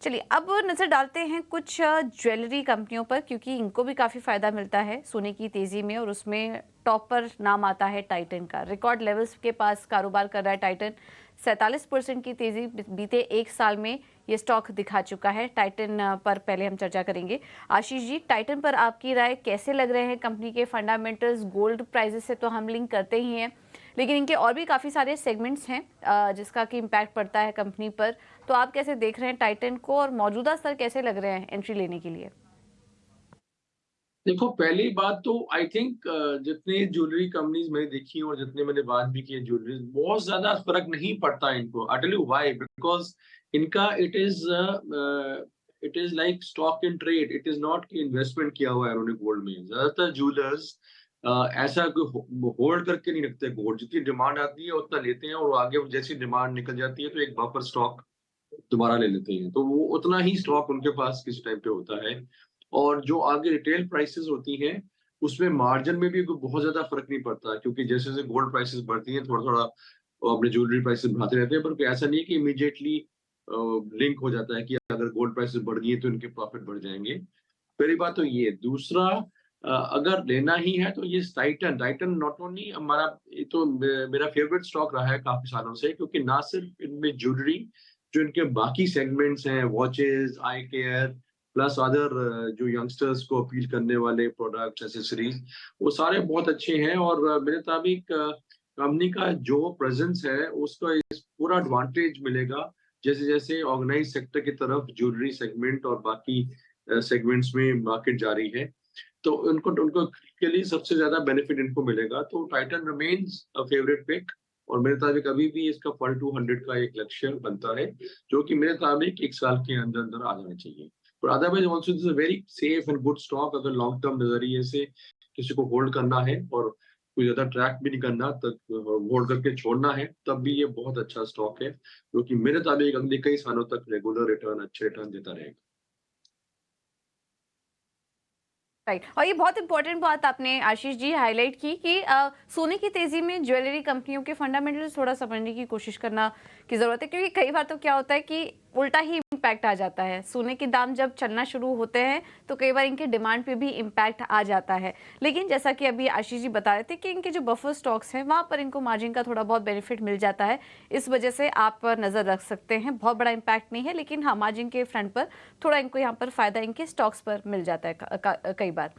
चलिए अब नज़र डालते हैं कुछ ज्वेलरी कंपनियों पर, क्योंकि इनको भी काफ़ी फ़ायदा मिलता है सोने की तेज़ी में, और उसमें टॉप पर नाम आता है टाइटन का। रिकॉर्ड लेवल्स के पास कारोबार कर रहा है टाइटन। 47% की तेज़ी बीते एक साल में ये स्टॉक दिखा चुका है। टाइटन पर पहले हम चर्चा करेंगे। आशीष जी, टाइटन पर आपकी राय कैसे लग रहे हैं? कंपनी के फंडामेंटल्स गोल्ड प्राइजेस से तो हम लिंक करते ही हैं, लेकिन इनके और भी काफ़ी सारे सेगमेंट्स हैं जिसका कि इम्पैक्ट पड़ता है कंपनी पर। तो आप कैसे देख रहे हैं टाइटन को, और मौजूदा स्तर कैसे लग रहे हैं एंट्री लेने के लिए? देखो, पहली बात तो आई थिंक जितनी ज्वेलरी कंपनीज़ मैंने देखी हैं और जितने मैंने बात भी की है ज्वेलरीज़, बहुत ज़्यादा फ़र्क नहीं पड़ता इनको। I tell you why, because इनका it is like stock in trade, it is not कि इन्वेस्टमेंट किया हुआ है उन्होंने गोल्ड में। ज़्यादातर ज्वेलर्स ऐसा कोई होल्ड करके नहीं रखते गोल्ड, जितनी डिमांड आती है उतना लेते हैं और आगे जैसी डिमांड निकल जाती है तो एक बफर स्टॉक दोबारा ले लेते हैं। तो वो उतना ही स्टॉक उनके पास किसी टाइम पे होता है। और जो आगे रिटेल प्राइसेज़ होती हैं, उसमें मार्जिन में भी कोई बहुत ज़्यादा फ़र्क नहीं पड़ता, क्योंकि जैसे-जैसे गोल्ड प्राइसेज़ बढ़ती हैं, थोड़ा-थोड़ा वो अपने ज्वेलरी प्राइसेज़ बढ़ाते रहते हैं, पर कोई ऐसा नहीं है कि इमीडिएटली लिंक हो जाता है कि अगर गोल्ड प्राइसेज़ बढ़ गई है, तो इनके प्रॉफिट बढ़ जाएँगे। पहली बात तो ये। दूसरा, अगर लेना ही है तो ये टाइटन टाइटन नॉट ओनली हमारा, ये तो मेरा फेवरेट स्टॉक रहा है काफ़ी सालों से, क्योंकि ना सिर्फ़ इनमें ज्वेलरी, जो इनके बाकी सेगमेंट्स हैं, वॉचेज़, आई केयर, प्लस अदर जो यंगस्टर्स को अपील करने वाले प्रोडक्ट्स, एक्सेसरीज़, वो सारे बहुत अच्छे हैं। और मेरे मुताबिक कंपनी का जो प्रेज़ेंस है, उसका इस पूरा एडवांटेज मिलेगा, जैसे-जैसे ऑर्गेनाइज़ सेक्टर की तरफ ज्वेलरी सेगमेंट और बाकी सेगमेंट्स में मार्केट जा रही है। तो उनको उनको के लिए सबसे ज़्यादा बेनिफिट इनको मिलेगा, तो टाइटन रिमेन्स फेवरेट पिक। और मेरे मुताबिक अभी भी इसका 4200 का एक लक्ष्य बनता है, जो कि मेरे मुताबिक 1 साल के अंदर-अंदर आ जाना चाहिए। पर otherwise also this is a very safe and good stock. अगर लॉन्ग टर्म नज़रिए से किसी को होल्ड करना है और कोई ज़्यादा ट्रैक भी नहीं करना, तब होल्ड करके छोड़ना है, तब भी ये बहुत अच्छा स्टॉक है, जो कि मेरे मुताबिक अगले कई सालों तक रेगुलर रिटर्न, अच्छे रिटर्न देता रहेगा। राइट, और ये बहुत इंपॉर्टेंट बात आपने आशीष जी हाईलाइट की कि सोने की तेजी में ज्वेलरी कंपनियों के फंडामेंटल्स थोड़ा समझने की कोशिश करना की जरूरत है, क्योंकि कई बार तो क्या होता है कि उल्टा ही इम्पैक्ट आ जाता है। सोने के दाम जब चलना शुरू होते हैं तो कई बार इनके डिमांड पे भी इम्पैक्ट आ जाता है। लेकिन जैसा कि अभी आशीष जी बता रहे थे कि इनके जो बफर स्टॉक्स हैं वहां पर इनको मार्जिन का थोड़ा बहुत बेनिफिट मिल जाता है, इस वजह से आप पर नजर रख सकते हैं। बहुत बड़ा इम्पैक्ट नहीं है, लेकिन हाँ, मार्जिन के फ्रंट पर थोड़ा इनको यहाँ पर फायदा इनके स्टॉक्स पर मिल जाता है कई बार।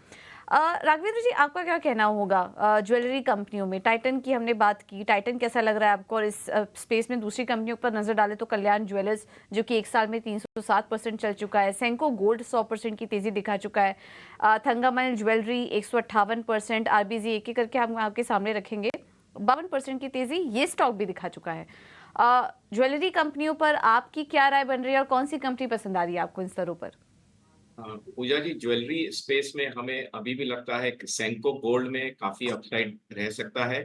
राघवेंद्र जी, आपका क्या कहना होगा ज्वेलरी कंपनियों में? टाइटन की हमने बात की, टाइटन कैसा लग रहा है आपको? और इस स्पेस में दूसरी कंपनियों पर नजर डालें तो कल्याण ज्वेलर्स, जो कि एक साल में 307% चल चुका है। सेंको गोल्ड 100% की तेजी दिखा चुका है। थंगामल ज्वेलरी 158%। आरबीजी एक एक करके हम आपके सामने रखेंगे, 52% की तेजी ये स्टॉक भी दिखा चुका है। ज्वेलरी कंपनियों पर आपकी क्या राय बन रही है, और कौन सी कंपनी पसंद आ रही है आपको इन स्तरों पर? पूजा जी, ज्वेलरी स्पेस में हमें अभी भी लगता है कि सेंको गोल्ड में काफी अपसाइड रह सकता है।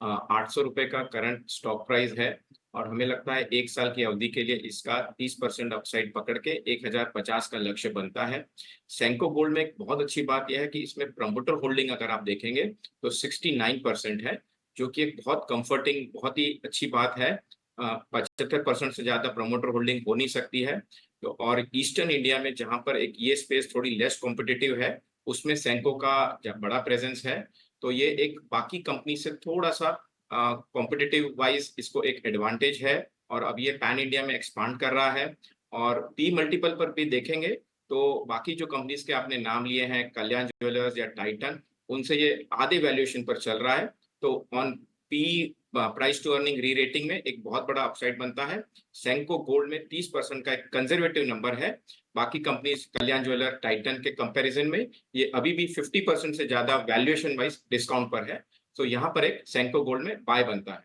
800 रुपए का करंट स्टॉक प्राइस है, और हमें लगता है एक साल की अवधि के लिए इसका 30% अपसाइड पकड़ के 1050 का लक्ष्य बनता है। सेंको गोल्ड में एक बहुत अच्छी बात यह है कि इसमें प्रमोटर होल्डिंग अगर आप देखेंगे तो 69% है, जो कि एक बहुत कंफर्टिंग, बहुत ही अच्छी बात है। 75% से ज्यादा प्रमोटर होल्डिंग हो नहीं सकती है। तो और ईस्टर्न इंडिया में जहां पर एक ये स्पेस थोड़ी लेस कॉम्पिटिटिव है, उसमें सेंको का बड़ा प्रेजेंस है। तो ये एक बाकी कंपनी से थोड़ा सा कॉम्पिटिटिव वाइज इसको एक एडवांटेज है, और अब ये पैन इंडिया में एक्सपांड कर रहा है। और पी मल्टीपल पर भी देखेंगे तो बाकी जो कंपनीज के आपने नाम लिए हैं, कल्याण ज्वेलर्स या टाइटन, उनसे ये आधे वैल्यूएशन पर चल रहा है। तो on P price to earning re rating में एक बहुत बड़ा अपसाइड बनता है। सेंको गोल्ड में 30% का एक कंजर्वेटिव नंबर है। बाकी कंपनीज कल्याण ज्वेलर, टाइटन के कंपैरिजन में ये अभी भी 50% से ज्यादा वैल्यूएशन वाइज डिस्काउंट पर है। तो यहाँ पर एक सेंको गोल्ड में बाय बनता है।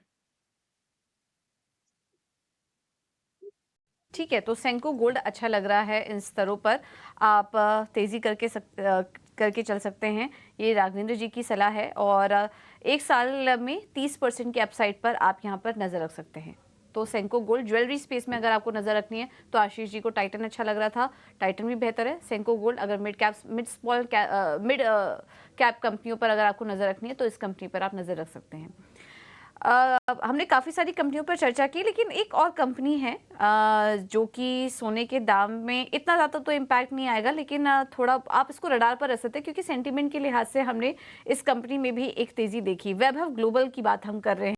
ठीक है, तो सेंको गोल्ड अच्छा लग रहा है इन स्तरों पर। आप तेज़ी करके चल सकते हैं, ये राघवेंद्र जी की सलाह है। और एक साल में 30% के अपसाइड पर आप यहाँ पर नज़र रख सकते हैं। तो सेंको गोल्ड ज्वेलरी स्पेस में अगर आपको नज़र रखनी है तो आशीष जी को टाइटन अच्छा लग रहा था, टाइटन भी बेहतर है। सेंको गोल्ड अगर मिड कैप कंपनियों पर अगर आपको नज़र रखनी है तो इस कंपनी पर आप नज़र रख सकते हैं। हमने काफ़ी सारी कंपनियों पर चर्चा की, लेकिन एक और कंपनी है जो कि सोने के दाम में इतना ज़्यादा तो इम्पैक्ट नहीं आएगा, लेकिन थोड़ा आप इसको रडार पर रख सकते हैं क्योंकि सेंटीमेंट के लिहाज से हमने इस कंपनी में भी एक तेज़ी देखी। वैभव ग्लोबल की बात हम कर रहे हैं।